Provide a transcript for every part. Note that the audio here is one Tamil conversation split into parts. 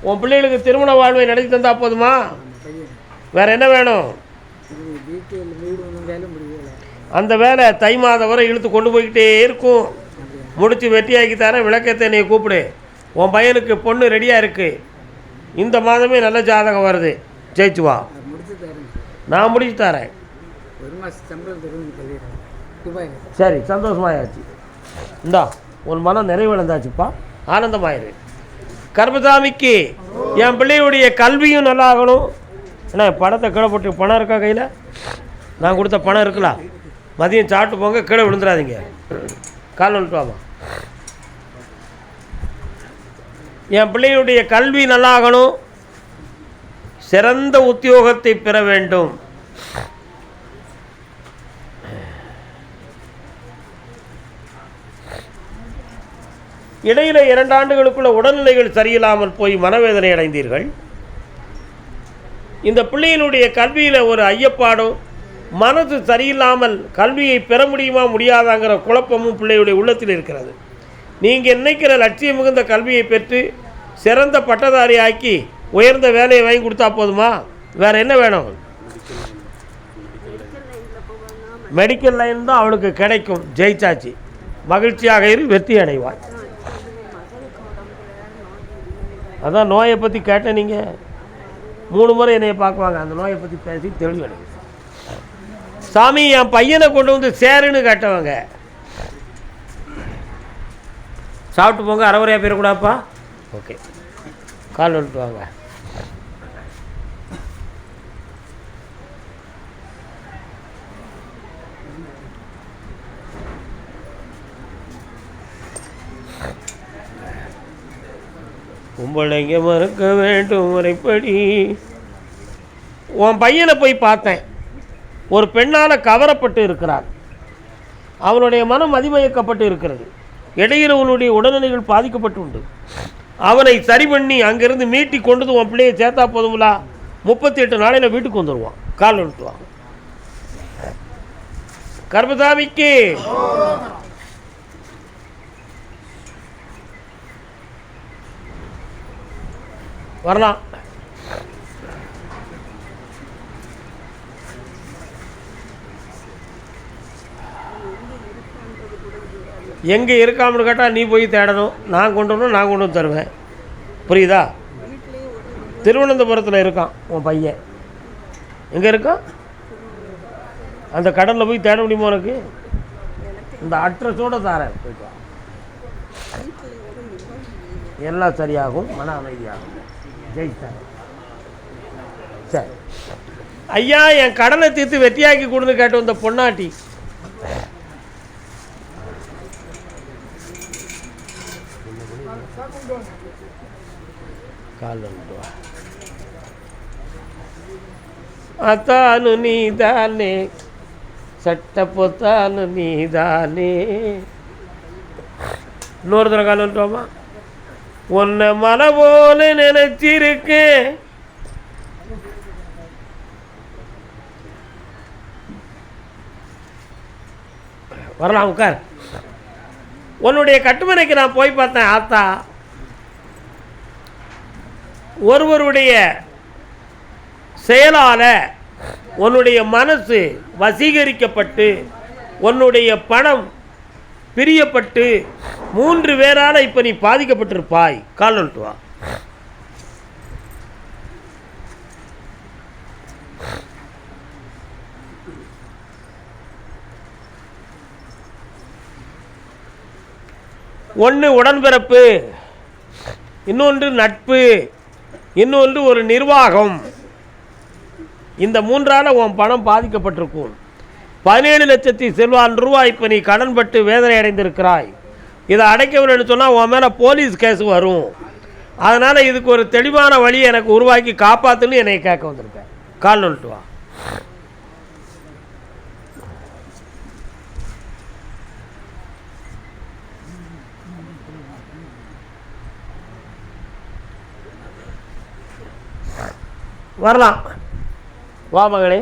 உன் பிள்ளைகளுக்கு திருமண வாழ்வை நடத்தி தந்தால் போதுமா? வேறு என்ன வேணும்? அந்த வேலை தை மாதம் வரை இழுத்து கொண்டு போய்கிட்டே இருக்கும். முடித்து வெட்டியாக்கி தரேன், விளக்கத்தை என்னை கூப்பிடு. உன் பையனுக்கு பொண்ணு ரெடியாக இருக்குது. இந்த மாதமே நல்ல ஜாதகம் வருது, ஜெயிச்சு வா. நான் முடிச்சு தரேன். சரி, சந்தோஷமாயாச்சு. இந்தா உன் மனம் நிறைவடைந்தாச்சுப்பா, ஆனந்தமாயிரு. கர்மசாமிக்கு என் பிள்ளையுடைய கல்வியும் நல்லா ஆகணும். ஏன்னா பணத்தை கீழே போட்டு, பணம் இருக்கா கையில்? நான் கொடுத்த பணம் இருக்கலாம். மதியம் சாப்பிட்டு போங்க, கீழே விழுந்துடாதீங்க. கால் வந்துட்டு வாமா. என் பிள்ளையுடைய கல்வி நல்லாகணும், சிறந்த உத்தியோகத்தை பெற வேண்டும். இடையில 2 ஆண்டுகளுக்குள்ள உடல்நிலைகள் சரியில்லாமல் போய் மனவேதனை அடைந்தீர்கள். இந்த பிள்ளையினுடைய கல்வியில் ஒரு ஐயப்பாடும், மனது சரியில்லாமல் கல்வியை பெற முடியுமா முடியாதாங்கிற குழப்பமும் பிள்ளையுடைய உள்ளத்தில் இருக்கிறது. நீங்கள் நினைக்கிற லட்சியம் மிகுந்த கல்வியை பெற்று சிறந்த பட்டதாரி ஆக்கி உயர்ந்த வேலையை வாங்கி கொடுத்தா போதுமா? வேறு என்ன வேணும்? மெடிக்கல் லைன் தான் அவளுக்கு கிடைக்கும். ஜெயிச்சாச்சு, மகிழ்ச்சியாக இரு, வெற்றி அடைவாய். அதான் நோயை பற்றி கேட்டேன். நீங்கள் 3 முறை என்னையை பார்க்குவாங்க, அந்த நோயை பற்றி பேசி தெளிவடை. சாமி என் பையனை கொண்டு வந்து சேருன்னு கேட்டவங்க, சாப்பிட்டு போங்க, அரைவரையாக போயிடக்கூடாப்பா. ஓகே, கால் வந்துட்டு வாங்க. கும்பலைங்க மறுக்க வேண்டும் முறைப்படி. உன் பையனை போய் பார்த்தேன். ஒரு பெண்ணால் கவரப்பட்டு இருக்கிறார். அவனுடைய மனம் அதிமயக்கப்பட்டு இருக்கிறது. இடையில் அவனுடைய உடல்நிலைகள் பாதிக்கப்பட்டு உண்டு. அவனை சரி பண்ணி அங்கேருந்து மீட்டி கொண்டு உன் பிள்ளையை சேர்த்தா போதுங்களா? 38 நாளையில் வீட்டுக்கு வந்துடுவான். கால் விட்டுவான். கர்மசாமிக்கு வரலாம். எங்கே இருக்காமனு கேட்டால் நீ போய் தேடணும். நான் கொண்டு வரணும், நான் கொண்டு வந்து தருவேன். புரியுதா? திருவனந்தபுரத்தில் இருக்கான் உன் பையன். எங்கே இருக்கான்? அந்த கடலில் போய் தேட முடியுமா உனக்கு? இந்த அட்ரஸோடு தாரேன், போய்ட்டு எல்லாம் சரியாகும், மன அமைதியாகும். ஜெயிச்சார். சரி ஐயா, என் கடனை தீர்த்து வெற்றியாக்கி கொடுன்னு கேட்டு வந்த பொன்னாட்டி. கால் அத்தானு நீதானே, சட்ட பொத்தானு நீதானே. இன்னொரு தடவை கால் வந்துட்டோமா? உன்னை மலை போல நினைச்சிருக்கேன். வரலாம், உட்கார். உன்னுடைய கட்டுமனைக்கு நான் போய் பார்த்தேன். ஆத்தா, ஒருவருடைய செயலால் உன்னுடைய மனசு வசீகரிக்கப்பட்டு உன்னுடைய பணம் பிரியப்பட்டு 3 பேரால் இப்போ நீ பாதிக்கப்பட்டிருப்பாய். கால் வந்துட்டு வா. ஒன்று உடன்பிறப்பு, இன்னொன்று நட்பு, இன்னொன்று ஒரு நிர்வாகம். இந்த 3ஆல் உன் பணம் பாதிக்கப்பட்டிருக்கும். 17 லட்சத்தி செல்வான் ரூபாய் இப்போ நீ கடன்பட்டு வேதனை அடைந்திருக்கிறாய். இதை அடைக்கவில்லைன்னு சொன்னால் உன் மேலே போலீஸ் கேஸ் வரும். அதனால் இதுக்கு ஒரு தெளிவான வழியை எனக்கு உருவாக்கி காப்பாற்றுன்னு என்னை கேட்க வந்திருக்கேன். கால் வந்துட்டு வா. வரலாம், வா மகளே.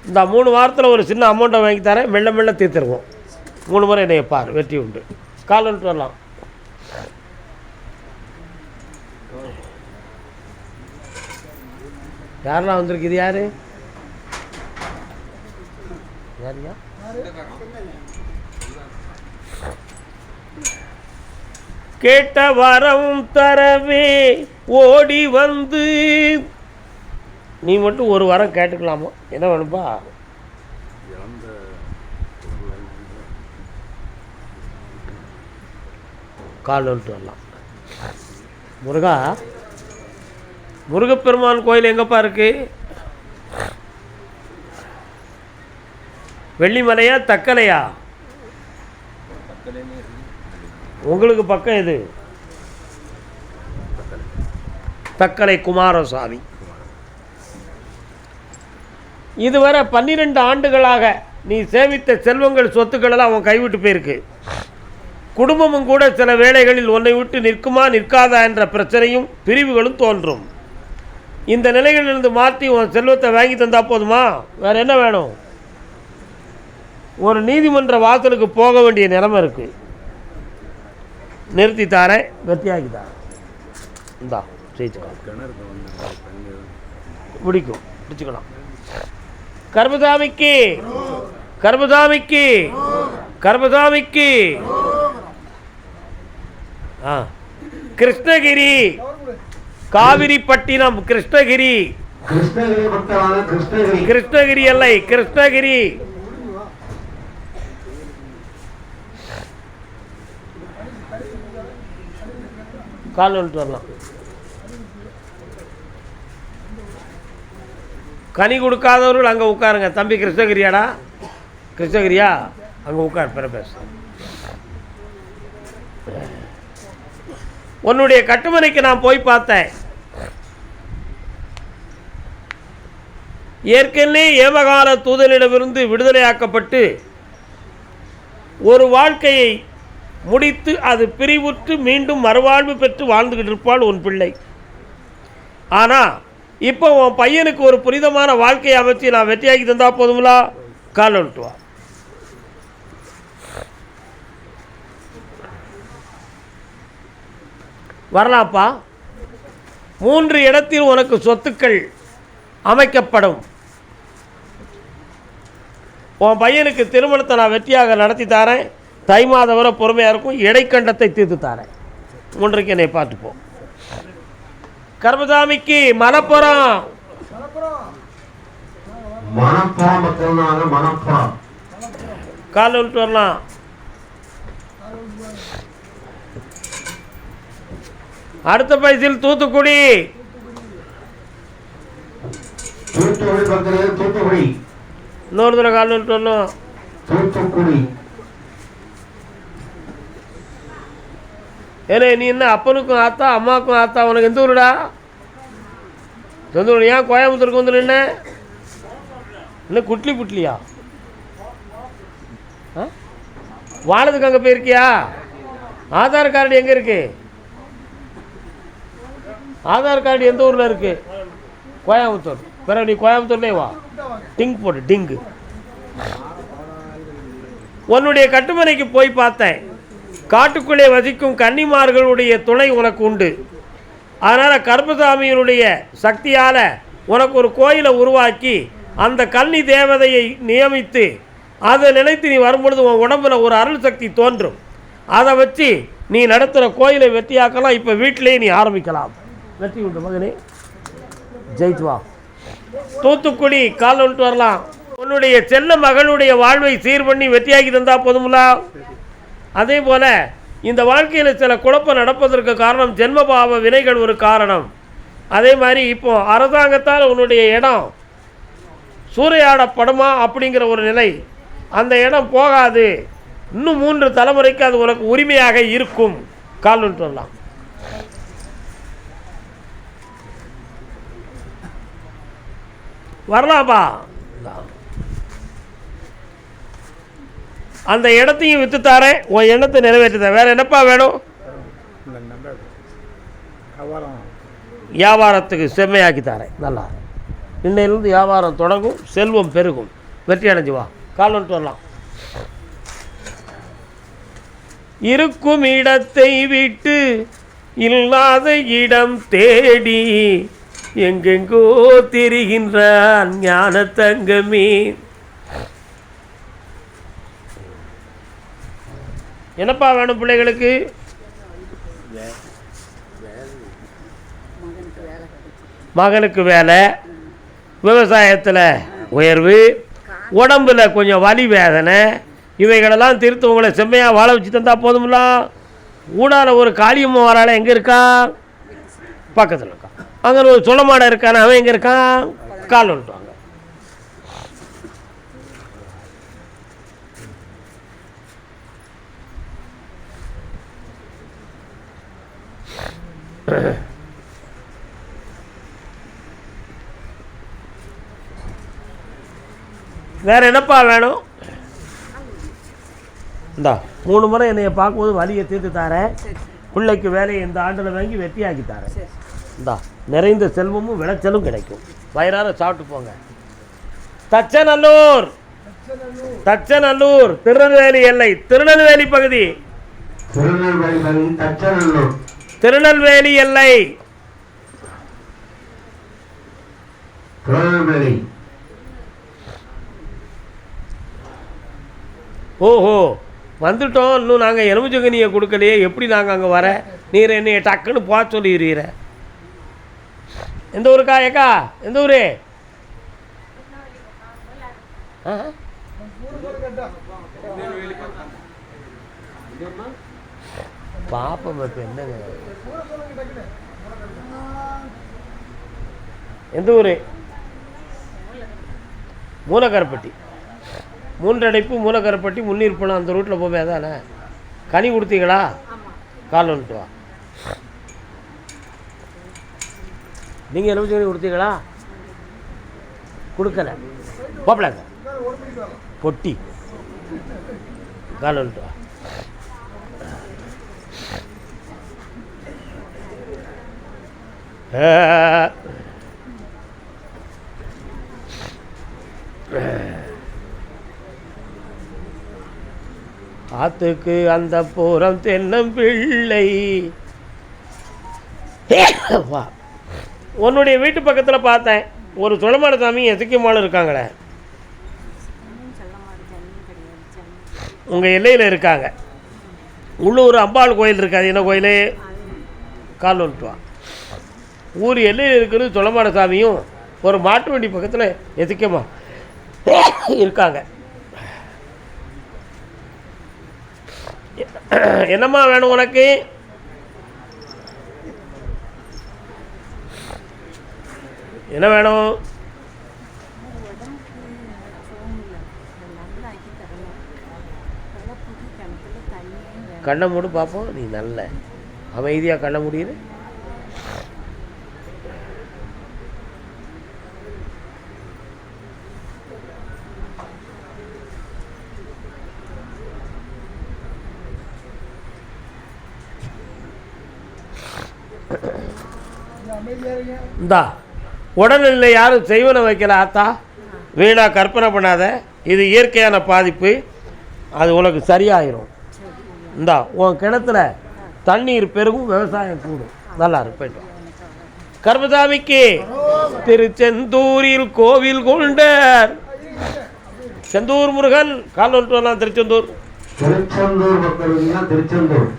இந்த 3 வாரத்தில் ஒரு சின்ன அமௌண்ட்டை வாங்கி தரேன், மெல்ல மெல்ல தீர்த்துருவோம். 3 முறை என்னைய பார், வெற்றி உண்டு. கால் வந்துட்டு வரலாம். யாரெல்லாம் வந்திருக்கு? இது யாரு? யாரியா? கேட்ட வரம் தரவே ஓடி வந்து. நீ மட்டும் ஒரு வரம் கேட்டுக்கலாமா? என்ன வேணும்பா? கால் வந்துட்டு வரலாம். முருகா, முருகப்பெருமான் கோயில் எங்கப்பா இருக்கு? வெள்ளிமலையா தக்கலையா? உங்களுக்கு பக்கம் எது? தக்கலை குமாரசாமி. இதுவரை 12 ஆண்டுகளாக நீ சேமித்த செல்வங்கள் சொத்துக்கள் எல்லாம் அவன் கைவிட்டு போயிருக்கு. குடும்பமும் கூட சில வேளைகளில் உன்னை விட்டு நிற்குமா நிற்காதா என்ற பிரச்சனையும் பிரிவுகளும் தோன்றும். இந்த நிலைகளிலிருந்து மாற்றி உன் செல்வத்தை வாங்கி தந்தா போதுமா? வேற என்ன வேணும்? ஒரு நீதிமன்ற வாசலுக்கு போக வேண்டிய நிலைமை இருக்கு. நிறுத்தி தாரேன், வெற்றியாக்கி தாரேன். இந்தா ஜெயிச்சுக்கலாம், பிடிக்கும், பிடிச்சுக்கலாம். கர்மசாமிக்கு, கர்மசாமிக்கு, கர்மசாமிக்கு. கிருஷ்ணகிரி, காவிரிப்பட்டினம், கிருஷ்ணகிரி, கிருஷ்ணகிரி எல்லை, கிருஷ்ணகிரி. கால் வந்துட்டு வரலாம். கனி கொடுக்காதவர்கள் அங்கே உட்காருங்க. தம்பி கிருஷ்ணகிரியாடா? கிருஷ்ணகிரியா? அங்கே உட்கார், பிற பேச. உன்னுடைய கட்டுமனைக்கு நான் போய் பார்த்தேன். ஏற்கனவே ஏமகால தூதனிடமிருந்து விடுதலையாக்கப்பட்டு ஒரு வாழ்க்கையை முடித்து அது பிரிவுற்று மீண்டும் மறுவாழ்வு பெற்று வாழ்ந்துகிட்டு இருப்பாள் உன் பிள்ளை. ஆனால் இப்போ உன் பையனுக்கு ஒரு புனிதமான வாழ்க்கையை அமைச்சு நான் வெற்றியாக்கி தந்தா போதுங்களா? கால் வந்துட்டு வா. வரலாப்பா. 3 இடத்தில் உனக்கு சொத்துக்கள் அமைக்கப்படும். உன் பையனுக்கு திருமணத்தை நான் வெற்றியாக நடத்தி தாரேன். தை மாதம் வரை பொறுமையாக இருக்கும். இடைக்கண்டத்தை தீர்த்து தாரேன். 3க்கு என்னை பார்த்துப்போம். கர்மசாமிக்கு மலப்புறம், கால் விட்டு வரலாம். அடுத்த பைசில் தூத்துக்குடி, இன்னொரு தடவை கால் விட்டு வரணும். தூத்துக்குடி. ஏன்னா நீ என்ன அப்பனுக்கும் ஆத்தா அம்மாவுக்கும் ஆத்தா? உனக்கு எந்த ஊருடா? சொந்த ஊர். ஏன் கோயம்புத்தூருக்கு வந்து நின்ன? என்ன குட்லி புட்லியா? வாழதுக்கு அங்கே போயிருக்கியா? ஆதார் கார்டு எங்கே இருக்கு? ஆதார் கார்டு எந்த ஊரில் இருக்கு? கோயம்புத்தூர். பிறகு நீ கோயம்புத்தூர்லேயே வா. டிங் போடு, டிங்கு. உன்னுடைய கட்டுமனைக்கு போய் பார்த்தேன். காட்டுக்குள்ளே வசிக்கும் கன்னிமார்களுடைய துணை உனக்கு உண்டு. அதனால் கர்மசாமியினுடைய சக்தியால் உனக்கு ஒரு கோயிலை உருவாக்கி அந்த கன்னி தேவதையை நியமித்து அதை நினைத்து நீ வரும்பொழுது உன் உடம்புல ஒரு அருள் சக்தி தோன்றும். அதை வச்சு நீ நடத்துகிற கோயிலை வெற்றியாக்கலாம். இப்போ வீட்டிலேயே நீ ஆரம்பிக்கலாம். வெற்றி உண்டு மகனே, ஜெயித்து வா. தூத்துக்குடி, கால் வந்துட்டு வரலாம். உன்னுடைய செல்ல மகளுடைய வாழ்வை சீர் பண்ணி வெற்றியாக்கி தந்தா போதுங்களா? அதே போல் இந்த வாழ்க்கையில் சில குழப்பம் நடப்பதற்கு காரணம் ஜென்மபாவ வினைகள் ஒரு காரணம். அதே மாதிரி இப்போ அரசாங்கத்தால் உன்னுடைய இடம் சூறையாடப்படுமா அப்படிங்கிற ஒரு நிலை. அந்த இடம் போகாது. இன்னும் 3 தலைமுறைக்கு அது உனக்கு உரிமையாக இருக்கும். கால் வந்துட்டு வரலாம். வரலாம்பா. அந்த இடத்தையும் விற்று தாரேன். உன் எண்ணத்தை நிறைவேற்றுறேன். வேற என்னப்பா வேணும்? வியாபாரத்துக்கு செம்மையாக்கி தாரேன். நல்லா இன்னையிலிருந்து வியாபாரம் தொடங்கும், செல்வம் பெருகும். வெற்றி அடைஞ்சு வா. கால் வந்துட்டு வரலாம். இருக்கும் இடத்தை விட்டு இல்லாத இடம் தேடி எங்கெங்கோ திரிகின்றான் ஞான தங்கமே. என்னப்பா வேணும் பிள்ளைகளுக்கு? மகனுக்கு வேலை, விவசாயத்தில் உயர்வு, உடம்பில் கொஞ்சம் வலி வேதனை, இவைகளெல்லாம் திருத்து உங்களை செம்மையாக வாழ வச்சு தந்தால் போதும்லாம். ஊடால ஒரு காளியம்மா வரால எங்கே இருக்கான்? பக்கத்தில் இருக்கான். அங்கே ஒரு சொல்ல மாட இருக்கான், அவன் எங்கே இருக்கான்? கால் விட்டுவாங்க. வேற என்னப்பா வேணும்? இந்தா 3 முறை என்னைய பார்க்கும்போது வலியை தீர்த்து தாரேன். பிள்ளைக்கு வேலையை இந்த ஆண்டில் வாங்கி வெட்டியாக்கி தாரேன். இந்தா நிறைந்த செல்வமும் விளைச்சலும் கிடைக்கும். வயிறார சாப்பிட்டு போங்க. தச்சநல்லூர், தச்சநல்லூர் திருநெல்வேலி எல்லை, திருநெல்வேலி பகுதி, திருநெல்வேலி எல்லை. ஓஹோ, வந்துட்டோம். இன்னும் நாங்கள் எலுமிச்சங்கனியை கொடுக்கலையே, எப்படி நாங்கள் அங்கே வர? நீர் என்னைய டக்குன்னு போக சொல்லிடுறீர. எந்த ஊருக்கா? ஏக்கா எந்த ஊர்? பாப்பம் இப்போ என்னங்க? எந்த ஊர்? மூலக்கரப்பட்டி. 3 அடைப்பு மூலக்கரப்பட்டி முன்னீர் போனால் அந்த ரூட்டில் போவே தானே. கனி கொடுத்தீங்களா? கால் வந்துட்டு வா. நீங்கள் எலுமிச்சங்கனி கொடுத்தீங்களா? கொடுக்கல. போப்பலாங்க பொட்டி. கால் வந்துட்டு வா. ஆத்துக்கு அந்த பூரம் தென்னம் பிள்ளை. உன்னுடைய வீட்டு பக்கத்தில் பார்த்தேன் ஒரு சுடமாட சாமி எசக்கியம்மாள் இருக்காங்களே, உங்கள் எல்லையில் இருக்காங்க. உள்ளூர் அம்பாள் கோயில் இருக்காது. என்ன கோயில்? கால் வந்துட்டுவா. ஊர் எல்லையில் இருக்கிறது சுடமாட சாமியும் ஒரு மாட்டு வண்டி பக்கத்தில் எசக்கியம்மா இருக்காங்க. என்னம்மா வேணும் உனக்கு? என்ன வேணும்? கண்ணை மூடு பார்ப்போம். நீ நல்ல அமைதியாக கண்ணை முடியுது. இந்தா உடல்நிலை யாரும் செய்வனை வைக்கல ஆத்தா, வீணா கற்பனை பண்ணாத. இது இயற்கையான பாதிப்பு, அது உனக்கு சரியாயிரும். இந்தா உன் கிணத்துல தண்ணீர் பெருகும், விவசாயம் கூடும். நல்லா இருப்பேன். கர்மசாமிக்கு திருச்செந்தூரில் கோவில் கொண்டார். செந்தூர் முருகன் கால் வந்துட்டு வரலாம். திருச்செந்தூர் திருச்செந்தூர்.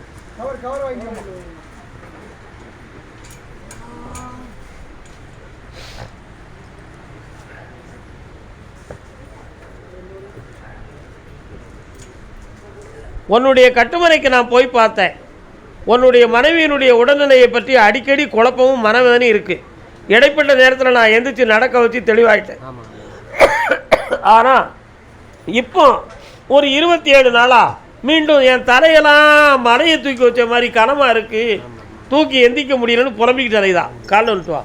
உன்னுடைய கட்டுமனைக்கு நான் போய் பார்த்தேன். உன்னுடைய மனைவியினுடைய உடல்நிலையை பற்றி அடிக்கடி குழப்பமும் மனவேதனையும் இருக்குது. இடைப்பட்ட நேரத்தில் நான் எந்திரிச்சு நடக்க வச்சு தெளிவாயிட்டேன். ஆனால் இப்போ ஒரு 27 நாளாக மீண்டும் என் தலையெல்லாம் மலையை தூக்கி வச்ச மாதிரி கனமாக இருக்குது, தூக்கி எந்திக்க முடியலன்னு புலம்பிக்கிட்டு அலைதான். கால் வந்துட்டு வா.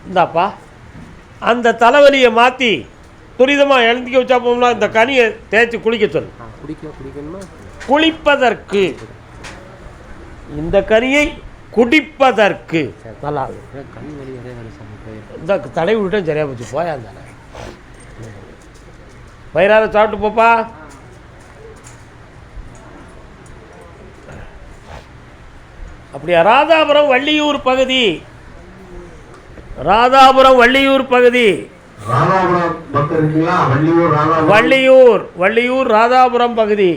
இந்தாப்பா அந்த தலைவலியை மாற்றி துரிதமாக எழுந்திக்க வச்சா போகலாம். இந்த கனியை தேய்ச்சி குளிக்க சொல்லு. குளிப்பதற்கு இந்த கனியை குடிப்பதற்கு நல்லா இந்த தடை விட்டுட்டேன். சரியா போச்சு. போயா தானே வயிறார சாப்பிட்டு போப்பா. அப்படியா? ராதாபுரம் வள்ளியூர் பகுதி, ராதாபுரம் வள்ளியூர் பகுதி, வள்ளியூர் வள்ளியூர் ராதாபுரம் பகுதி.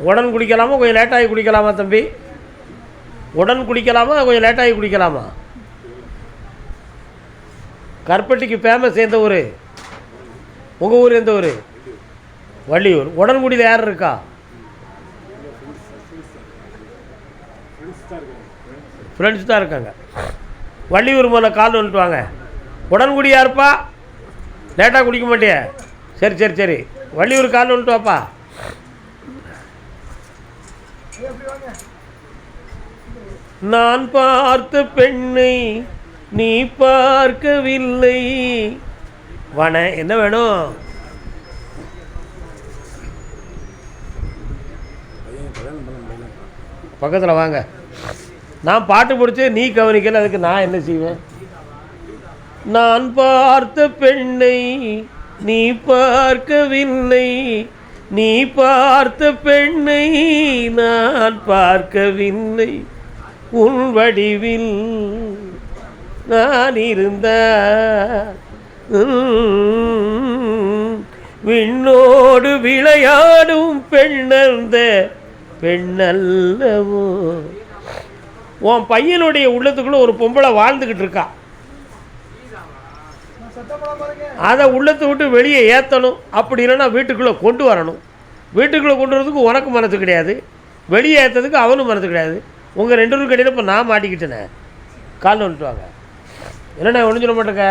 உடன் குடிக்கலாமா கொஞ்சம் லேட்டாகி குடிக்கலாமா தம்பி? உடன் குடிக்கலாமா கொஞ்சம் லேட்டாகி குடிக்கலாமா? கருப்பட்டிக்கு ஃபேமஸ் எந்த ஊர்? உங்கள் ஊர் எந்த ஊர்? வள்ளியூர். உடன்குடியில் யார் இருக்கா? ஃப்ரெண்ட்ஸ் தான் இருக்காங்க. வள்ளியூர் முதல்ல கால் வந்துட்டு வாங்க. உடன்குடி யாருப்பா? லேட்டாக குடிக்க மாட்டியே? சரி சரி சரி, வள்ளியூர் கால் வந்துட்டு வாப்பா. நான் பார்த்த பெண்ணை நீ பார்க்கவில்லை. வன என்ன வேணும்? பக்கத்தில் வாங்க. நான் பாட்டு பிடிச்சி நீ கவனிக்கல, அதுக்கு நான் என்ன செய்வேன்? நான் பார்த்த பெண்ணை நீ பார்க்கவில்லை, நீ பார்த்த பெண்ணை நான் பார்க்கவில்லை, உன் வடிவில் நான் இருந்த விண்ணோடு விளையாடும் பெண்ணந்த பெண்ணல்லவோ. உன் பையனுடைய உள்ளத்துக்குள்ள ஒரு பொம்பளை வாழ்ந்துக்கிட்டு இருக்கா. அதை உள்ளத்தை விட்டு வெளியே ஏற்றணும். அப்படி இல்லைன்னா வீட்டுக்குள்ளே கொண்டு வரணும். வீட்டுக்குள்ளே கொண்டு வரதுக்கு உனக்கு மனசு கிடையாது, வெளியே ஏற்றதுக்கு அவனும் மனசு கிடையாது. உங்கள் ரெண்டு பேரும் கடையில் இப்போ நான் மாட்டிக்கிட்டேனே. காலில் வந்துட்டு வாங்க. என்னண்ணா ஒன்றும் சொல்ல மாட்டேங்க.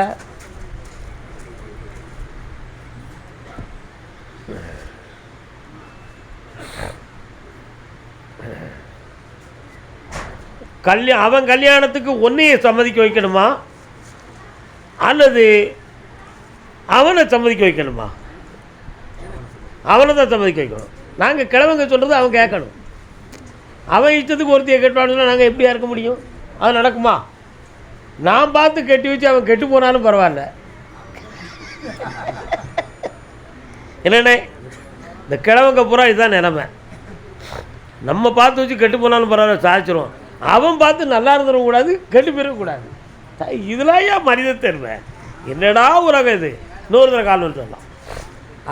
அவன் கல்யாணத்துக்கு ஒன்றையை சம்மதிக்க வைக்கணுமா அல்லது அவனை சம்மதிக்க வைக்கணுமா? அவனை தான் சம்மதிக்க வைக்கணும். நாங்கள் கிழவங்க சொல்கிறது அவன் கேட்கணும். அவன் இஷ்டத்துக்கு ஒருத்தையை கட்டுவானுன்னா நாங்கள் எப்படியா இருக்க முடியும்? அது நடக்குமா? நான் பார்த்து கட்டி வச்சு அவன் கெட்டு போனாலும் பரவாயில்ல. என்னண்ணே, இந்த கிழவங்க பூரா இதுதான் நிலைமை. நம்ம பார்த்து வச்சு கெட்டு போனாலும் பரவாயில்ல, சாதிச்சிரும். அவன் பார்த்து நல்லா இருந்துடக்கூடாது, கெட்டு போயிடக்கூடாது. இதெல்லாம் ஏன் மனித தேர்வை? என்னடா உலகம் இது? இன்னொரு தடவை கால் வந்து சொல்லலாம்.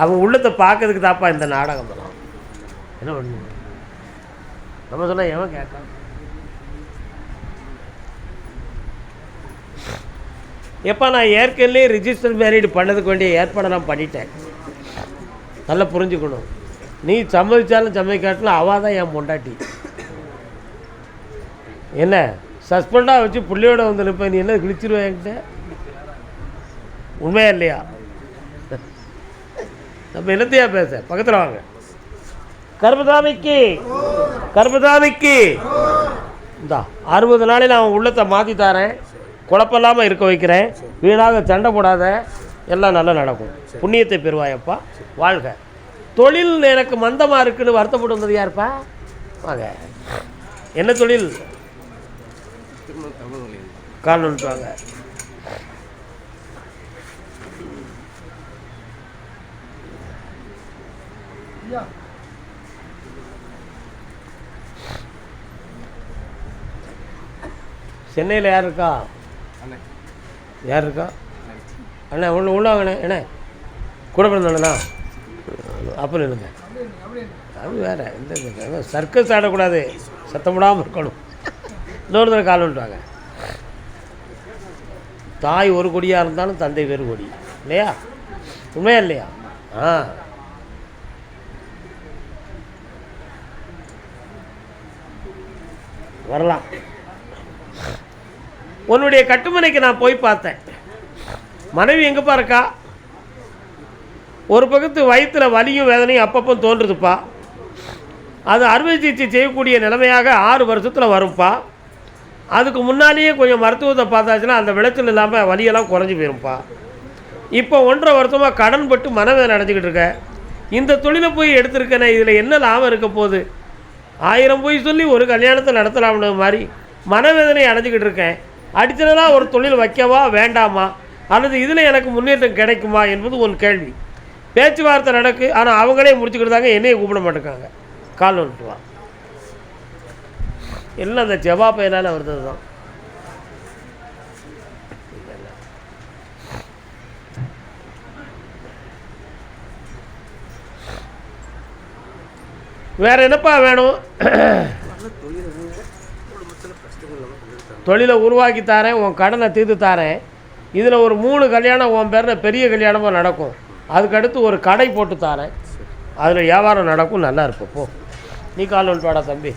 அவன் உள்ளத்தை பார்க்கறதுக்கு தாப்பா இந்த நாடகம் எல்லாம். என்ன பண்ணு? நம்ம சொன்னால் எவன் கேட்க? எப்போ நான் ஏற்கனவே ரிஜிஸ்டர் மேரீடு பண்ணதுக்கு வேண்டிய ஏற்பாடெல்லாம் பண்ணிட்டேன். நல்லா புரிஞ்சுக்கணும். நீ சம்மதிச்சாலும் சம்மதிக்காட்டிலும் அவள் தான் என் பொண்டாட்டி. என்ன சஸ்பெண்டாக வச்சு பிள்ளையோட வந்து நிற்பேன், நீ என்ன கிழிச்சிருவேன் என்கிட்ட? உண்மையா இல்லையா? நம்ம என்னத்தையா பேச? பக்கத்தில் வாங்க. கர்மசாமிக்கு கர்மசாமிக்கு இந்த 60 நாளில் நான் உள்ளத்தை மாற்றி தரேன், குழப்பம் இல்லாமல் இருக்க வைக்கிறேன். வீணாக சண்டை போடாத, எல்லாம் நல்லா நடக்கும். புண்ணியத்தை பெறுவாயப்பா, வாழ்க. தொழில் எனக்கு மந்தமாக இருக்குன்னு வருத்தப்படுவது யாருப்பா? வாங்க. என்ன தொழில்? கால் வந்துட்டாங்க. சென்னையில் யார் இருக்கா? யார் இருக்கா? அண்ணா உள்ளாங்கண்ணே. என்ன கூட பிறந்தாண்ணா? அப்புறம் இல்லைங்க, அது வேறு. இந்த சர்க்கஸ் ஆடக்கூடாது, சத்தம் போடாமல் இருக்கணும். இன்னொரு தடவை கால் வந்துட்டாங்க. தாய் ஒரு கொடியாக இருந்தாலும் தந்தை வேறு கொடி இல்லையா? உண்மையா இல்லையா? வரலாம். உன்னுடைய கட்டுமனைக்கு நான் போய் பார்த்தேன். மனைவி எங்கேப்பா இருக்கா? ஒரு பக்கத்து வயிற்றில் வலியும் வேதனையும் அப்பப்போ தோன்றுதுப்பா. அது அறுவை சிகிச்சை செய்யக்கூடிய நிலைமையாக 6 வருஷத்தில் வரும்ப்பா. அதுக்கு முன்னாடியே கொஞ்சம் மருத்துவத்தை பார்த்தாச்சுன்னா அந்த விளைச்சல் இல்லாமல் வலியெல்லாம் குறைஞ்சி போயிரும்ப்பா. இப்போ 1.5 வருஷமாக கடன் பட்டு மனவேதனை அடைஞ்சிக்கிட்டு இருக்கேன். இந்த தொழிலை போய் எடுத்திருக்கேனே, இதில் என்ன லாபம் இருக்க போகுது? 1000 போய் சொல்லி ஒரு கல்யாணத்தை நடத்தலாம்னு மாதிரி மனவேதனை அடைஞ்சிக்கிட்டு இருக்கேன். அடித்தனலாக ஒரு தொழில் வைக்கவா வேண்டாமா, அல்லது இதில் எனக்கு முன்னேற்றம் கிடைக்குமா என்பது ஒரு கேள்வி. பேச்சுவார்த்தை நடக்கு, ஆனால் அவங்களே முடிச்சுக்கிட்டாங்க, என்னையை கூப்பிட மாட்டேங்காங்க. கால் வந்துட்டு வா. எல்லாம் அந்த ஜவா பயிலால் வருது தான். வேறு என்னப்பா வேணும்? தொழிலை உருவாக்கி தாரேன், உன் கடனை தீர்த்து தாரேன். இதில் ஒரு 3 கல்யாணம் உன் பேரில் பெரிய கல்யாணமாக நடக்கும். அதுக்கடுத்து ஒரு கடை போட்டு தாரேன், அதில் வியாபாரம் நடக்கும், நல்லா இருப்போம். போ, நீ கால் வந்துட்டு வாடா தம்பி.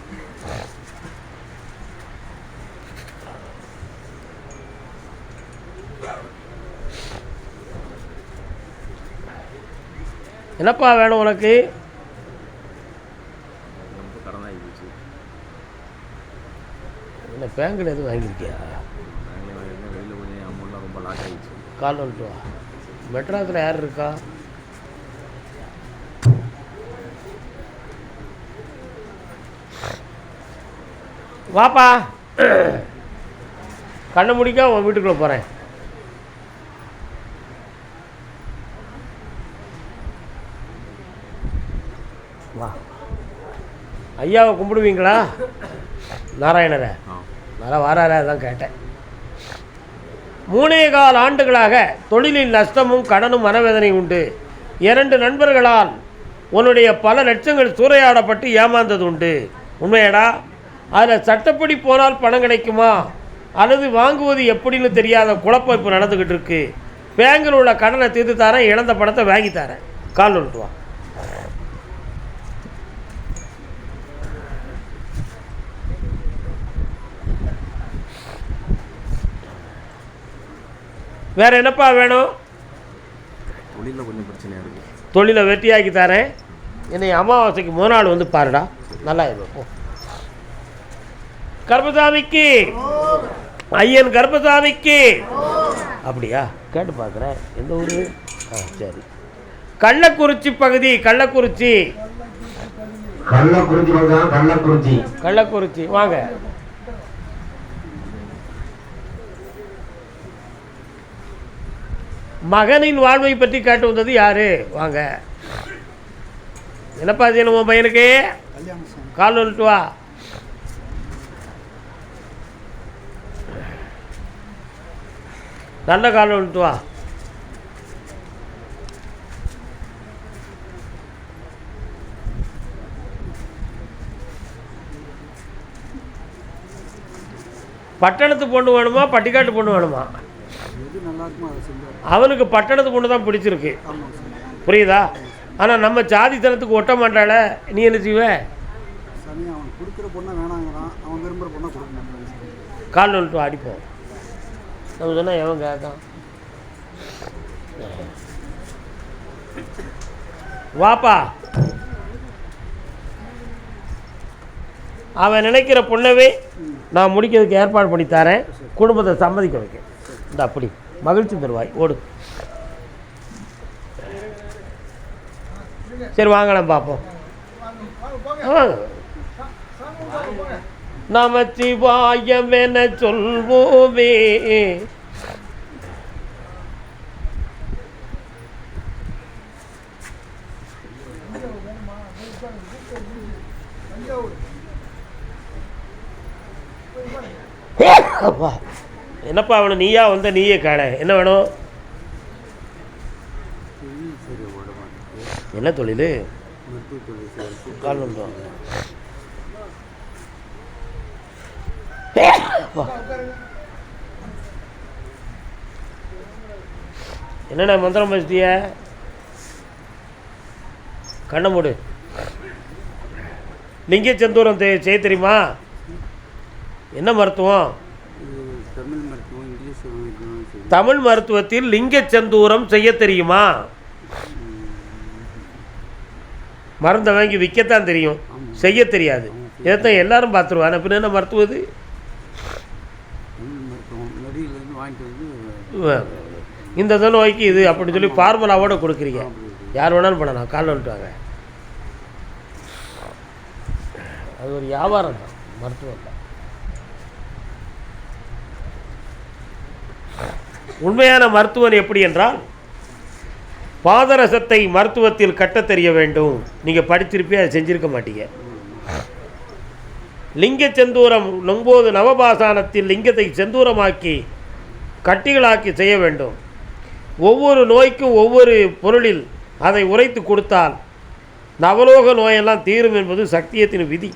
என்னப்பா வேணும் உனக்கு? என்ன பேங்கில் எதுவும் வாங்கியிருக்கியா? கால் வந்துட்டு வா. மெட்ராஸில் யார் இருக்கா? வாப்பா, கண்ணை முடிக்க உன் வீட்டுக்குள்ளே போகிறேன். வா. ஐயாவை கும்பிடுவீங்களா? நாராயணரை நல்லா வாராரா? அதான் கேட்டேன். 3.25 ஆண்டுகளாக தொழிலில் நஷ்டமும் கடனும் மனவேதனை உண்டு. 2 நண்பர்களால் உன்னுடைய பல லட்சங்கள் சூறையாடப்பட்டு ஏமாந்தது உண்டு. உண்மையடா? அதில் சட்டப்படி போனால் பணம் கிடைக்குமா அல்லது வாங்குவது எப்படின்னு தெரியாத குழப்பம் இப்போ நடந்துக்கிட்டு இருக்கு. பேங்கில் உள்ள கடனை தீர்த்து தரேன், இழந்த பணத்தை வாங்கி தரேன். கால் வந்துட்டு வா. வேறு என்னப்பா வேணும்? தொழிலில் கொஞ்சம் பிரச்சனையாக இருக்குது. தொழிலை வெட்டியாக்கி தரேன். என்னை அமாவாசைக்கு 3 நாள் வந்து பாருடா, நல்லா இருக்கும். கர்பசாமிக்கு, ஐயன் கர்பசாமிக்கு. அப்படியா? கேட்டு பார்க்குறேன். எந்த ஊர்? சரி, கள்ளக்குறிச்சி பகுதி. கள்ளக்குறிச்சி கள்ளக்குறிச்சி வாங்க. மகனின் வாழ்வை பற்றி கேட்டு வந்தது யாரு? வாங்க. என்னப்பா செய்யணும் உன் பையனுக்கு? கால் வந்துட்டு வா. நல்ல கால் வந்துட்டு வா. பட்டணத்து பொண்ணு வேணுமா பட்டிக்காட்டு பொண்ணு வேணுமா? அவனுக்கு பட்டணத்து பொண்ணு தான் பிடிச்சிருக்கு, புரியுதா? ஆனால் நம்ம ஜாதித்தனத்துக்கு ஒட்ட மாட்டாள. நீ என்ன செய்வ? கால் வந்துட்டு அடிப்போம். நம்ம சொன்னால் எவன் கேட்கான்? வாப்பா. அவன் நினைக்கிற பொண்ணவே நான் முடிக்கிறதுக்கு ஏற்பாடு பண்ணி தரேன். குடும்பத்தை சம்மதிக்க வைக்க. இந்த அப்படி மகிழ்ச்சி தருவாய். ஓடு. சரி வாங்கலாம் பார்ப்போம். நமச்சிவாயம் என சொல்வோமே. என்னப்பா அவனு நீயா வந்த நீயே காண. என்ன வேணும்? என்ன தொழில்? கால் வந்தோம். என்னண்ணா மந்திரம் பேசிட்டிய? கண்ணை மூடு. லிங்க செந்தூரம் செய்ய தெரியுமா? என்ன மருத்துவம்? தமிழ் மருத்துவத்தில் லிங்க செந்தூரம் செய்ய தெரியுமா? மருந்தை வாங்கி விற்கத்தான் தெரியும், செய்ய தெரியாது. இதைத்தான் எல்லாரும் பார்த்துருவாங்க. பின்ன என்ன மருத்துவது? இந்த நோய்க்கு இது அப்படி சொல்லி ஃபார்முலாவோட கொடுக்குறீங்க. யார் வேணாலும் பண்ணலாம். கால் வந்துட்டாங்க. அது ஒரு வியாபாரம் தான், மருத்துவம் தான். உண்மையான மருத்துவன் எப்படி என்றால் பாதரசத்தை மருத்துவத்தில் கட்டத் தெரிய வேண்டும். நீங்கள் படிச்சிருப்பே அதை செஞ்சிருக்க மாட்டீங்க. லிங்க செந்தூரம் 9 நவபாசானத்தில் லிங்கத்தை செந்தூரமாக்கி கட்டிகளாக்கி செய்ய வேண்டும். ஒவ்வொரு நோய்க்கும் ஒவ்வொரு பொருளில் அதை உரைத்து கொடுத்தால் நவலோக நோயெல்லாம் தீரும் என்பது சக்தியத்தின் விதி.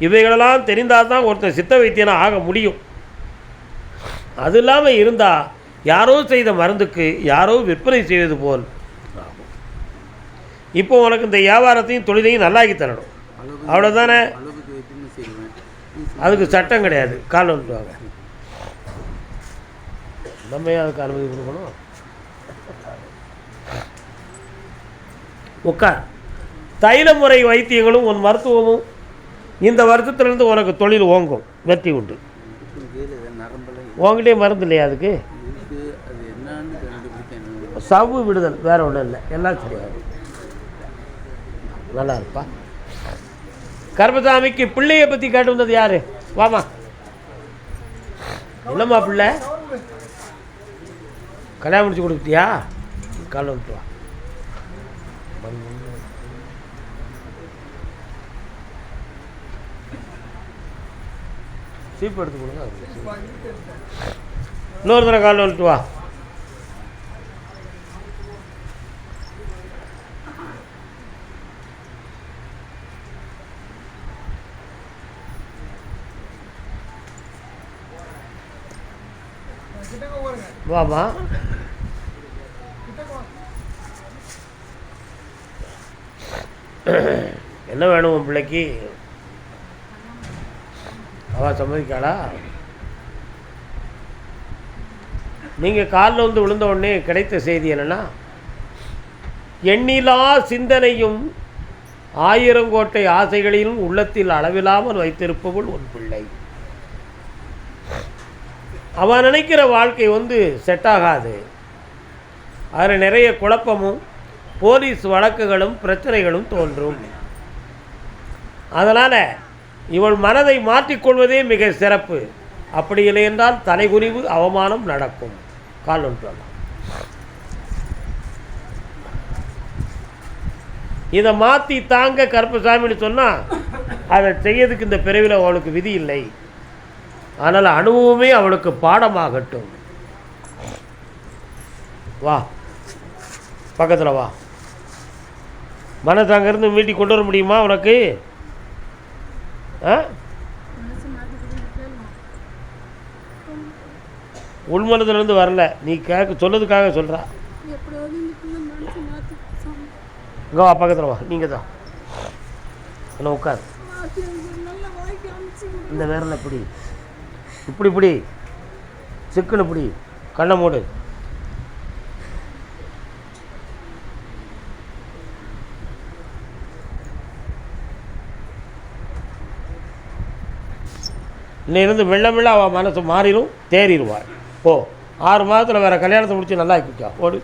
இவைகளெல்லாம் தெரிந்தால் தான் ஒருத்தர் சித்த வைத்தியனாக ஆக முடியும். அது இல்லாமல் இருந்தால் யாரோ செய்த மருந்துக்கு யாரோ விற்பனை செய்வது போல் ஆகும். இப்போ உனக்கு இந்த வியாபாரத்தையும் தொழிலையும் நல்லாக்கி தரணும், அவ்வளோதானே. அதுக்கு சட்டம் கிடையாது. கால் வந்துடுவாங்க, நம்ம ஏன் அதுக்கு அனுமதி கொடுக்கணும்? உட்கார். தைல முறை வைத்தியங்களும் உன் மருத்துவமும் இந்த வருஷத்துலேருந்து உனக்கு தொழில் ஓங்கும், வெற்றி உண்டு. உங்ககிட்டே மருந்து இல்லையா அதுக்கு? சவ்வு விடுதல், வேறு ஒன்றும் இல்லை, எல்லாம் சரியாகும். நல்லா இருப்பா. கர்மசாமிக்கு பிள்ளையை பற்றி கேட்டு வந்தது யார்? வாமா. என்னம்மா பிள்ளை? கல்யாணம் முடிச்சு கொடுத்தியா? காலைல வந்துட்டு வா. சீப்பு எடுத்து கொடுங்க. இன்னொரு தடவை காலைல வந்துட்டு வா. வாமா. என்ன வேணும் உன் பிள்ளைக்கு? அவள் சம்மதிக்காளா? நீங்கள் காலில் வந்து விழுந்த உடனே கிடைத்த செய்தி என்னென்னா, எண்ணிலா சிந்தனையும் 1000 கோட்டை ஆசைகளிலும் உள்ளத்தில் அளவில்லாமல் வைத்திருப்பவள் உன் பிள்ளை. அவன் நினைக்கிற வாழ்க்கை செட் ஆகாது. அதில் நிறைய குழப்பமும் போலீஸ் வழக்குகளும் பிரச்சனைகளும் தோன்றும். அதனால் இவள் மனதை மாற்றிக்கொள்வதே மிக சிறப்பு. அப்படி இல்லை என்றால் தலைகுனிவு அவமானம் நடக்கும். கால் ஒன்று இதை மாற்றி தாங்க கருப்பசாமின்னு சொன்னால் அதை செய்யறதுக்கு இந்த பிறவியில் அவளுக்கு விதி இல்லை. ஆனால் அனுபவமே அவளுக்கு பாடமாகட்டும். வா, பக்கத்தில் வா. மனசு அங்கேருந்து மீட்டி கொண்டு வர முடியுமா உனக்கு? உள்மனதுலேருந்து வரல, நீ சொல்லதுக்காக சொல்கிறா. இங்கே வா, பக்கத்தில் வா. நீங்கள் தான் என்ன உட்கார். இந்த வேரில் இப்படி இப்படி இப்படி சிக்கன் இப்படி கண்ணை மூடு. இன்னிலிருந்து மெல்ல மெல்ல அவள் மனசு மாறிடும், தேறிடுவாள். ஓ 6 மாதத்தில் வேறு கல்யாணத்தை முடிச்சு நல்லா ஆக்கிக்கா. ஓடு,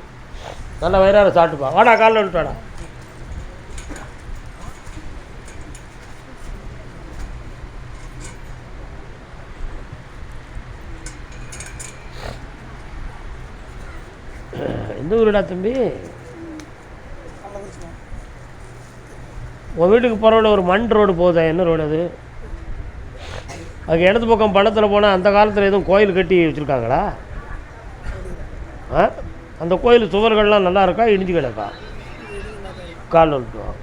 நல்லா வயிறார சாப்பிட்டுப்பா. வாடா, காலில் வந்துட்டு வாடா. எந்த ஊருடா தம்பி? உன் வீட்டுக்கு போகிற ஒரு மண் ரோடு போகுதா? என்ன ரோடு அது? அதுக்கு இடது பக்கம் பள்ளத்தில் போனால் அந்த காலத்தில் எதுவும் கோயில் கட்டி வச்சுருக்காங்களா? அந்த கோயில் சுவர்கள்லாம் நல்லா இருக்கா, இடிஞ்சு கிடக்கா? கால் வந்துட்டோம்.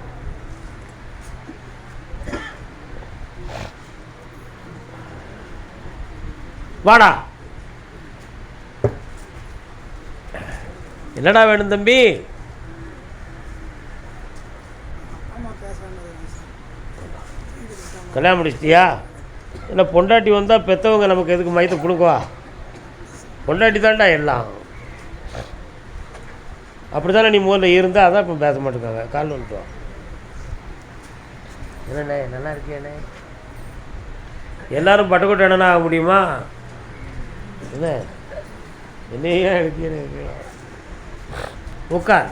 வாடா. என்னடா வேணும் தம்பி? கல்யாணம் முடிச்சிட்டியா? இல்லை பொண்டாட்டி வந்தால் பெற்றவங்க நமக்கு எதுக்கு மயத்தை கொடுக்குவா? பொண்டாட்டி தான்டா எல்லாம். அப்படி தானே நீ முதல்ல இருந்தால், அதான் இப்போ பேச மாட்டேங்காங்க. கால் வந்துட்டோம். என்னண்ணே, நல்லா இருக்கேண்ணே. எல்லோரும் பட்டுக்கோட்டை என்னன்னா ஆக முடியுமா? என்ன என்னையே எடுக்க உட்கார்.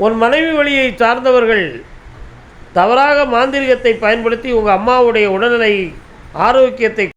உன் மனைவி வழியை சார்ந்தவர்கள் தவறாக மாந்திரிகத்தை பயன்படுத்தி உங்கள் அம்மாவுடைய உடல்நிலை ஆரோக்கியத்தை